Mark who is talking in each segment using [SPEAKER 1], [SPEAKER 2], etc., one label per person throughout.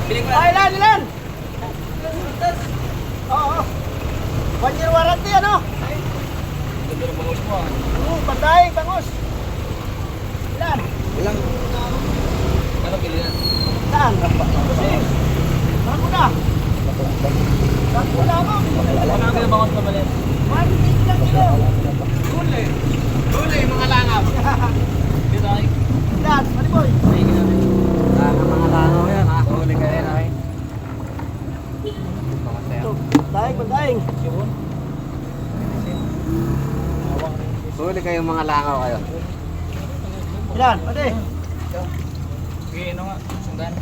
[SPEAKER 1] Ay, ilan? Oo. 1 year warranty, ano?
[SPEAKER 2] Ganda ng bangos mo ah.
[SPEAKER 1] Patay, bangus. Ilan?
[SPEAKER 2] Ilang? Ano pili na?
[SPEAKER 1] Saan? Bago na. Bago na ako.
[SPEAKER 2] Ano ang bangos mo mali?
[SPEAKER 1] 150 lang kilo.
[SPEAKER 2] Huli, mga langaw. Dito ay.
[SPEAKER 1] Ilan? Mali boy.
[SPEAKER 2] Mga langaw yan ha. Huli ka rin ay.
[SPEAKER 1] Daing.
[SPEAKER 2] Huli kayong mga langaw kayo.
[SPEAKER 1] Ilan? Pati.
[SPEAKER 2] Sige, ano nga? Sundan.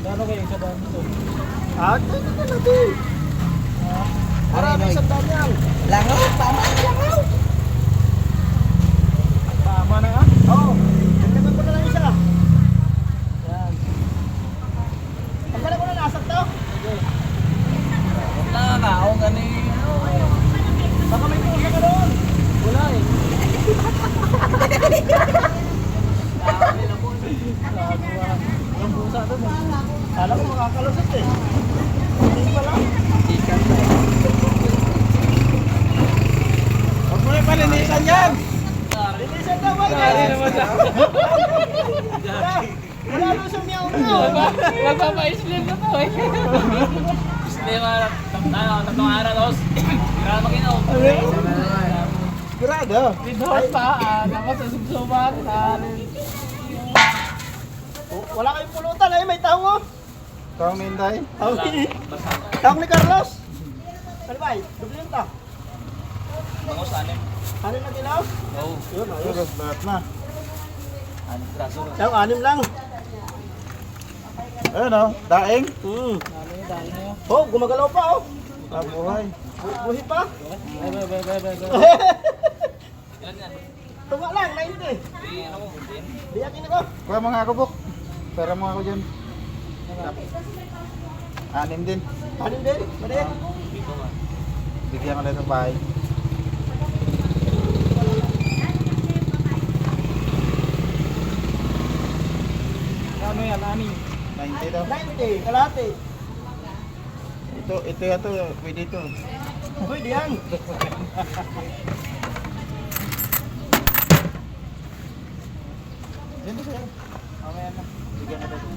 [SPEAKER 2] Ano kayo sa dami ito?
[SPEAKER 1] Ito natin. Marami sa danyang.
[SPEAKER 2] Langaw? Tama ang langaw.
[SPEAKER 1] Tama na nga? Oo. Dagdagan ko na lang isa. Yan. Tanggalin ko na nasag to.
[SPEAKER 2] Langaw, ganing.
[SPEAKER 1] Baka may pusa ka doon.
[SPEAKER 2] Wala eh.
[SPEAKER 1] Ang pusa doon. Kala ko makakalusot eh. Hindi pala.
[SPEAKER 2] Ikan na eh.
[SPEAKER 1] Huwag mo na palinisan yan. Linisan na ba? Wala lusong niya ulo.
[SPEAKER 2] Magpapa-slim na to eh. Slim na tatlong araw tapos kaya mag-inom.
[SPEAKER 1] Grado.
[SPEAKER 2] Pidhon pa, dapat sa subsuban.
[SPEAKER 1] Wala kayong pulutan eh. May taong oh.
[SPEAKER 3] Taong Minday?
[SPEAKER 1] Taong ni Carlos. Ano ba? Dubli yung ta.
[SPEAKER 2] Bangos anim.
[SPEAKER 1] Anim na kilaw?
[SPEAKER 2] Oo.
[SPEAKER 1] Yun, ayos.
[SPEAKER 3] Suros, lahat na.
[SPEAKER 2] Anim traso.
[SPEAKER 1] Yung anim lang.
[SPEAKER 3] Ayun o, daing.
[SPEAKER 1] Oh, gumagalaw pa oh.
[SPEAKER 3] Mabuhay.
[SPEAKER 1] Buhi pa.
[SPEAKER 2] Ilan yan?
[SPEAKER 1] Tunga lang, 90.
[SPEAKER 2] Di ano mo? Din?
[SPEAKER 1] Biyakin ako.
[SPEAKER 3] Kuha mga ako, Buk. Pera mo ako dyan. Anim din.
[SPEAKER 1] Anim din. Mali.
[SPEAKER 2] Dito ka.
[SPEAKER 3] Bigyan ko na itong bahay.
[SPEAKER 2] Ano yan? Anim?
[SPEAKER 3] 90 daw.
[SPEAKER 1] 90, kalahati.
[SPEAKER 3] Ito yato, pwede ito.
[SPEAKER 1] Pwede yan.
[SPEAKER 3] Yan siya. Mamaya na. Bigyan ko na ito.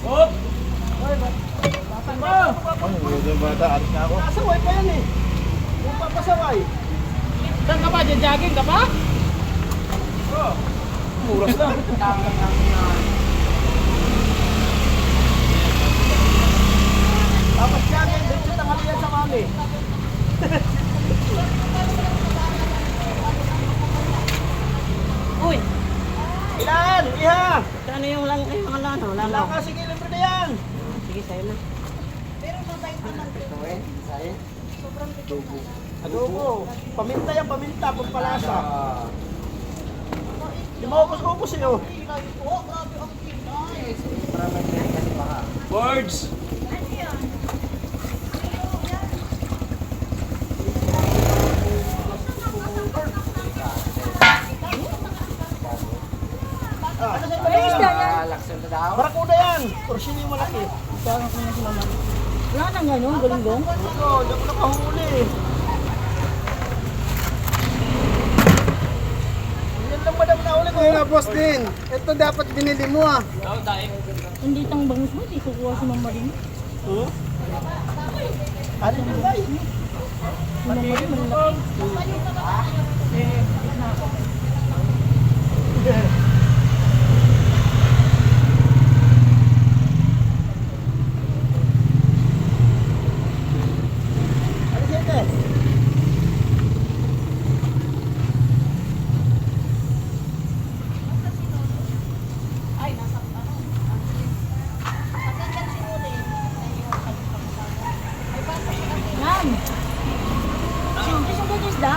[SPEAKER 1] Oh! Hoy, basan mo!
[SPEAKER 3] Ay, wala yung bata. Alis na ako.
[SPEAKER 1] Pasaway pa yan eh. Kung papasaway.
[SPEAKER 2] Saan ka ba? Jogging ka ba?
[SPEAKER 3] Muras na.
[SPEAKER 1] Tapos yan eh, dito tanghalian sa mami.
[SPEAKER 4] Uy,
[SPEAKER 1] Ilan? Iha!
[SPEAKER 4] ano yung lang ay mga lano?
[SPEAKER 1] Wala
[SPEAKER 4] Lano.
[SPEAKER 1] ka, sige, libre na yan.
[SPEAKER 4] Sige, sa'yo na.
[SPEAKER 1] Adobo. Paminta yan, paminta, pampalasa. Di maupos-upos eh oh.
[SPEAKER 2] Birds!
[SPEAKER 1] Ano sa
[SPEAKER 4] Ay, isda yan.
[SPEAKER 2] Laksan na daw.
[SPEAKER 1] Barakuda yan. Torsin yung malaki.
[SPEAKER 4] Wala nang ganun, galunggong.
[SPEAKER 1] Ito, hindi ako nakahuli. Yan lang madam na uli ko.
[SPEAKER 3] Ayun na, boss din. Ito dapat binili mo ah.
[SPEAKER 2] Daw, daing.
[SPEAKER 4] Hindi tang bangus mo, di kukuha si Mama Rin.
[SPEAKER 1] Hmm? Ano yung bay?
[SPEAKER 4] Si Mama Rin, malaki.
[SPEAKER 1] Ano siya ito?
[SPEAKER 4] Yan. Gusto mo ito isda?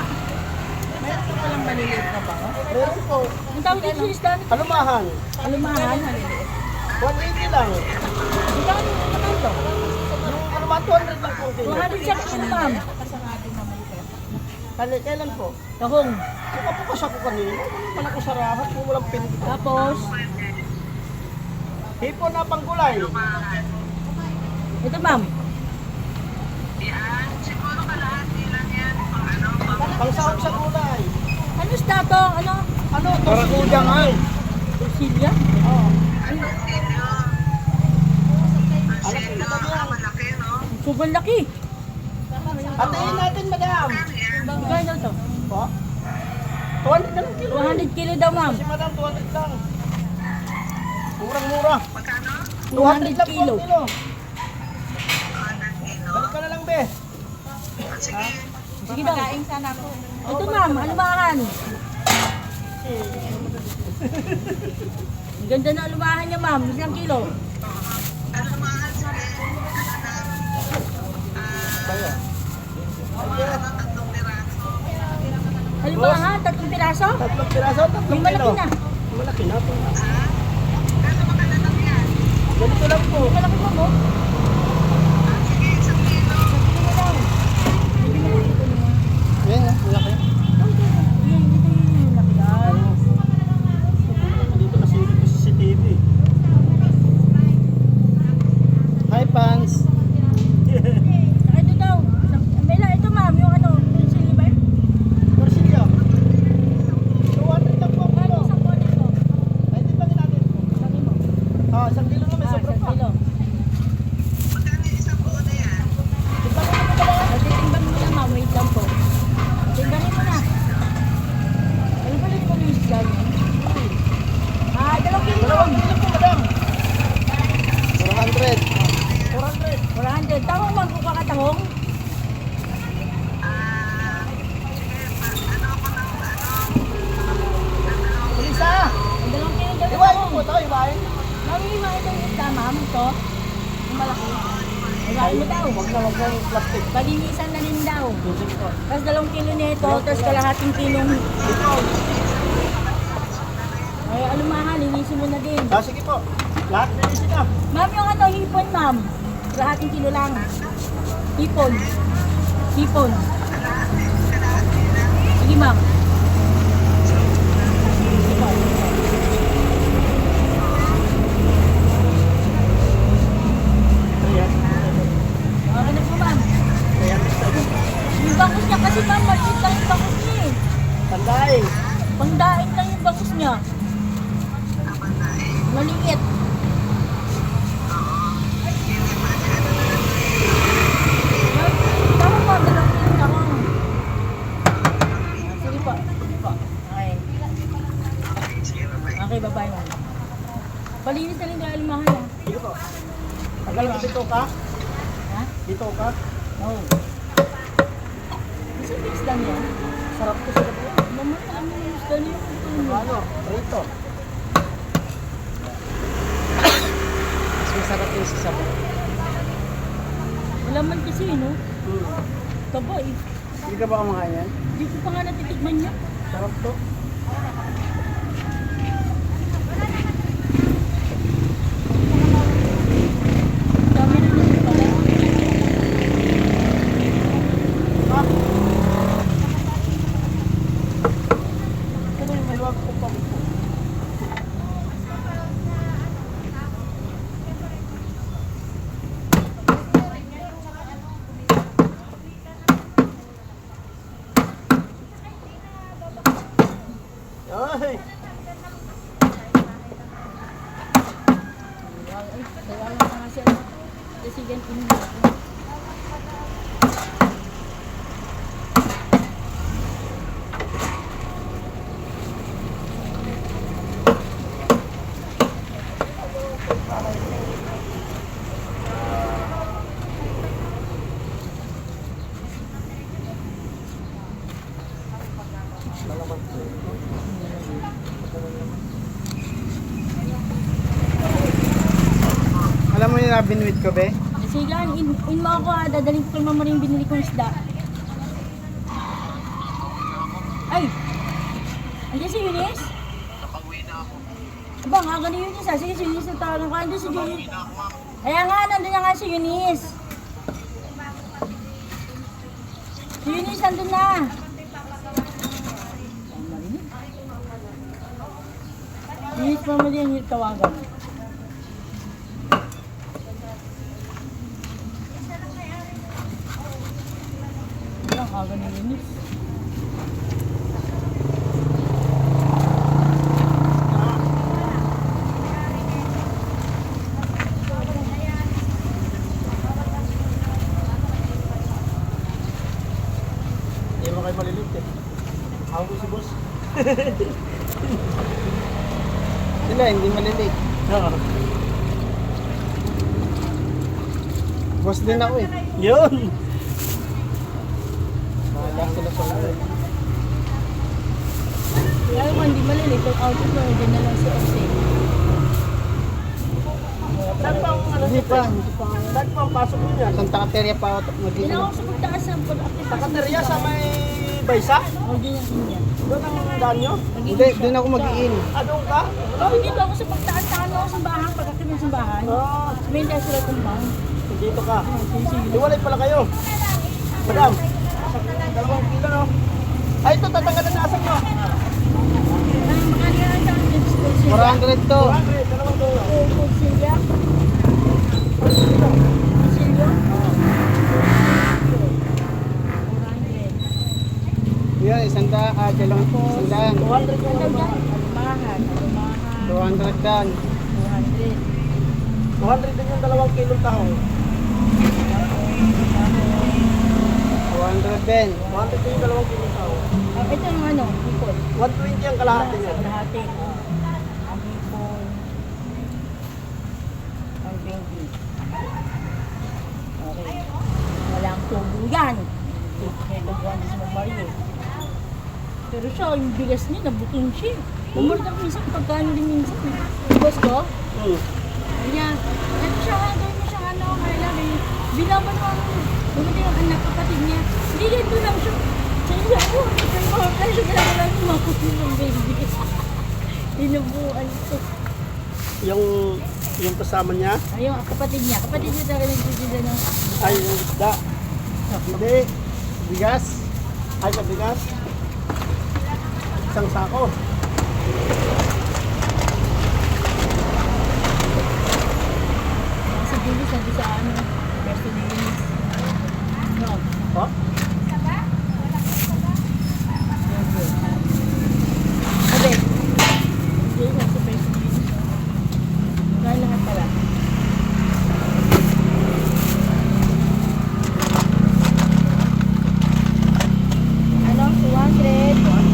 [SPEAKER 1] Meron po.
[SPEAKER 4] Ang tawag dito sa isda?
[SPEAKER 1] Alumahan.
[SPEAKER 4] Alumahan.
[SPEAKER 1] 180 lang.
[SPEAKER 4] Ang tawag dito sa kanto?
[SPEAKER 1] Yung alumahan 200 lang po.
[SPEAKER 4] 200 siya kilo, ma'am.
[SPEAKER 1] Kailan po?
[SPEAKER 4] Tahong.
[SPEAKER 1] Nakapukas ako kanina. Naman ako sa rahat kung walang pinto.
[SPEAKER 4] Tapos,
[SPEAKER 1] Hipon na panggulay.
[SPEAKER 4] ito ma'am.
[SPEAKER 1] Pangsahog sa gulay.
[SPEAKER 4] Ano isda to? Ano?
[SPEAKER 1] Ano? Torsilya nga eh.
[SPEAKER 4] Torsilya?
[SPEAKER 1] Oo.
[SPEAKER 4] Ay,
[SPEAKER 1] Alam ko na yan.
[SPEAKER 4] sobrang laki.
[SPEAKER 1] Hatiin natin, madam.
[SPEAKER 4] Magkano to?
[SPEAKER 1] Po? 200 na lang kilo.
[SPEAKER 4] 200 kilo daw ma'am.
[SPEAKER 1] Si madam, 200 lang. Murang-mura.
[SPEAKER 4] 200
[SPEAKER 1] lang
[SPEAKER 4] kilo.
[SPEAKER 1] po ang kilo. Balik ka na lang, be.
[SPEAKER 4] Sige daw. Ito ma'am, alumahan. Ang ganda na alumahan niya ma'am. Isang kilo. Alumahan, 3 piraso?
[SPEAKER 1] 3 piraso, 3
[SPEAKER 4] Yung malaki
[SPEAKER 1] kilo.
[SPEAKER 4] na.
[SPEAKER 1] Malaki na po. Ganito lang po.
[SPEAKER 4] Yung malaki mo mo?
[SPEAKER 1] Yan, malaki. Dito na silip ko sa CCTV. Hi, Pans.
[SPEAKER 4] Ito daw. Mela, ito ma'am, yung ano, yung silver.
[SPEAKER 1] Torsilya. 200 lang po ang kilo.
[SPEAKER 4] Isang bote ko.
[SPEAKER 1] Ay, timbangin natin.
[SPEAKER 4] Sabi mo.
[SPEAKER 1] 1 kilo na may sobra pa.
[SPEAKER 4] Kilo.
[SPEAKER 1] Timbangin mo ba?
[SPEAKER 4] Natitimbang mo na ma'am, wait lang po. Timbangin mo na. Ano pala yung isda niya? 2 kilo.
[SPEAKER 1] 2 kilo po, madam. 400.
[SPEAKER 4] 400. Tahong ma'am, kung kakatahong.
[SPEAKER 1] Isa.
[SPEAKER 4] Ang 2 kilo daw yung
[SPEAKER 1] Iwain
[SPEAKER 4] tahong.
[SPEAKER 1] po ito, iwain.
[SPEAKER 4] Mawiwa ito yung isda ma'am, ito. Yung malaki. Iwain mo daw.
[SPEAKER 1] Huwag na yung plastic.
[SPEAKER 4] Palinisan na rin daw.
[SPEAKER 1] Dito po.
[SPEAKER 4] Tapos 2 kilo nito, tapos kalahating kilong. Ay, alumahan, linisin mo na din.
[SPEAKER 1] Ah, sige po. Lahat nilisin na.
[SPEAKER 4] Ma'am, yung ano, hipon ma'am. Kalahating kilo lang. Hipon. Hipon. Sige ma'am. Okay na po ma'am. Yung bangus niya kasi ma'am, maliit lang yung bangus niya eh.
[SPEAKER 1] Tandai.
[SPEAKER 4] Pangdaing lang yung bangus niya. Maliit. Tama po, 2 kilo tama. Sige po. Sige po. Okay. Okay, bye-bye ma'am. Palinis na rin dahil mahal ah.
[SPEAKER 1] Sige po. Tagal ka dito ka?
[SPEAKER 4] Ha?
[SPEAKER 1] Dito ka?
[SPEAKER 4] No. Isa fix lang yan.
[SPEAKER 1] Sarap to sa gabi.
[SPEAKER 4] Naman, ano yung isda niya?
[SPEAKER 1] Ano? Rito. Mas masarap yung sasabot.
[SPEAKER 4] Wala man kasi, no? Taba eh.
[SPEAKER 1] Hindi ka ba kumakain yan?
[SPEAKER 4] Hindi ko pa nga natitigman niya.
[SPEAKER 1] Sarap to.
[SPEAKER 4] Dami na niya pala.
[SPEAKER 1] Ah! Ito yung maluwag ko pa. Ay!
[SPEAKER 4] Ay, kaya lang na nga siya. Kasi ganun mo.
[SPEAKER 1] Alam mo yung binwit ko, be?
[SPEAKER 4] Sige lang, in mo ako dadaling ko kay mama rin yung binili kong isda. Ay! Andiyan si Eunice? Nakauwi na ako. Aba nga, ganun yun isa. Sige, si Eunice na tawag ko. Andiyan si Eunice. Kaya nga, nandun na nga si Eunice. Si Eunice, nandun na. Miss Mama din yung tawagan. Ang aga ni Linis.
[SPEAKER 1] Hindi mo kayo malilit eh. Ako si boss.
[SPEAKER 3] Sila, hindi malilig.
[SPEAKER 1] Oo.
[SPEAKER 3] Boss din ako eh.
[SPEAKER 1] Yun!
[SPEAKER 3] Bahala sila sa lahat.
[SPEAKER 4] Kaya kung hindi malilit, yung auto ko, dyan na lang si Ose.
[SPEAKER 1] Saan pa ang ano
[SPEAKER 3] Hindi
[SPEAKER 1] dito?
[SPEAKER 3] pa, hindi pa.
[SPEAKER 1] Saan pa ang pasok mo yan?
[SPEAKER 3] Santa Caterina pa ako
[SPEAKER 4] Hindi
[SPEAKER 3] mag-iin.
[SPEAKER 4] na ako sa pagtaas ng pag-active.
[SPEAKER 1] Takaterya sa may Baysa?
[SPEAKER 4] Huwag din yung Indian.
[SPEAKER 1] Doon ang daan nyo?
[SPEAKER 3] Hindi, doon ako mag-iin.
[SPEAKER 1] Ah, doon ka?
[SPEAKER 4] Oh, dito ako sa pagtaas sa ano, sa bahan, pag-active ng simbahan.
[SPEAKER 1] Ah,
[SPEAKER 4] May hindi sila tumbang.
[SPEAKER 1] dito ka. Iwalay pala kayo. Madam, 2 kilo no? Ay, ito, tatanggalan na asap mo.
[SPEAKER 4] Ay, makanya lang sa akin, Silya.
[SPEAKER 3] 400 to.
[SPEAKER 1] 2 kilo.
[SPEAKER 4] Silya? Silya? 400.
[SPEAKER 3] Yan, dalawang, 100.
[SPEAKER 1] 200 yung ano ba?
[SPEAKER 4] Alumahan, alumahan.
[SPEAKER 3] 200 dan.
[SPEAKER 4] 200.
[SPEAKER 1] 200 din yung 2 kilong tahong.
[SPEAKER 3] 200 din.
[SPEAKER 1] 200 din yung 2 kilong tahong.
[SPEAKER 4] Ah, ito yung ano, hipon.
[SPEAKER 1] 120 ang kalahati niya.
[SPEAKER 4] Kalahati. Ang hipon. Ang 20. Okay. Walang tubo yan. Ito buwan sa Mario. Pero siya, yung bigas niya, nabutin siya. Umorder minsan, pagkano din minsan. Boss ko, niya, ano siya, gawin mo siya, ano, kailangan, bilaban mo ang, bumili yung anak, kapatid niya. Hindi, ganito lang siya. Siya, ako, ito mga presyo, kailangan lang sumakot yung baby. Inubuan ko.
[SPEAKER 1] Yung kasama niya,
[SPEAKER 4] Ayun, kapatid niya talaga nagtitinda ng,
[SPEAKER 1] ay yung isda. Hindi. Bigas. Ay, sa bigas. Isang sako.
[SPEAKER 4] sa bilis, nandito sa ano, pwesto ni Linis. No,
[SPEAKER 1] Oh?
[SPEAKER 4] sabi, hindi, nasa pwesto ni Linis. Kaya lahat pala. Ano, 200 plus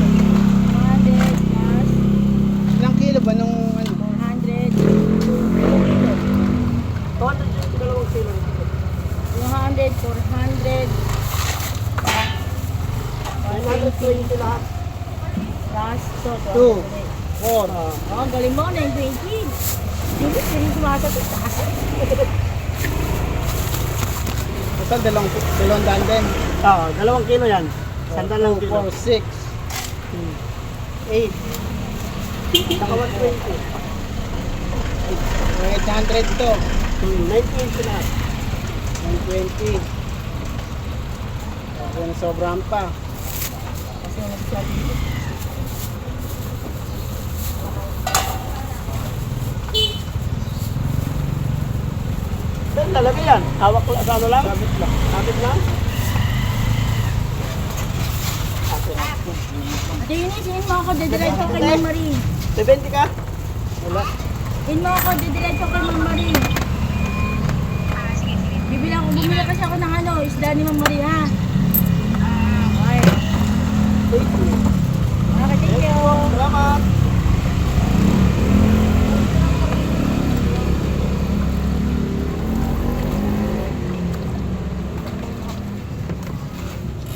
[SPEAKER 3] Ilang kilo ba nung ano?
[SPEAKER 4] 400.
[SPEAKER 1] 200 yung 2 kilo.
[SPEAKER 4] 200, 400.
[SPEAKER 1] 920 lahat.
[SPEAKER 4] Plus, so,
[SPEAKER 3] 2. 4.
[SPEAKER 4] Oh, ang galing mo, 920. Hindi, hindi sumasagot. Taas.
[SPEAKER 3] Total, dalawang daan din.
[SPEAKER 1] Oo, 2 kilo yan. Sandal lang
[SPEAKER 3] 4,
[SPEAKER 1] kilo.
[SPEAKER 3] 6, 8.
[SPEAKER 1] Saka 120.
[SPEAKER 3] 800 to.
[SPEAKER 1] 920 lahat.
[SPEAKER 3] 120. Yan, sobrang pa.
[SPEAKER 4] Kasi nagsabi.
[SPEAKER 1] Saan lalagay yan? Hawak sa ano lang?
[SPEAKER 3] Sabit lang.
[SPEAKER 1] Sabit lang?
[SPEAKER 4] Ate Eunice, in mo ako, didiretso kay Ma'am Marie.
[SPEAKER 1] 70 ka?
[SPEAKER 3] Wala.
[SPEAKER 4] In mo ako, didiretso kay Ma'am Marie. Bumili kasi ako ng ano, isda ni Ma'am Marie, ha? Okay.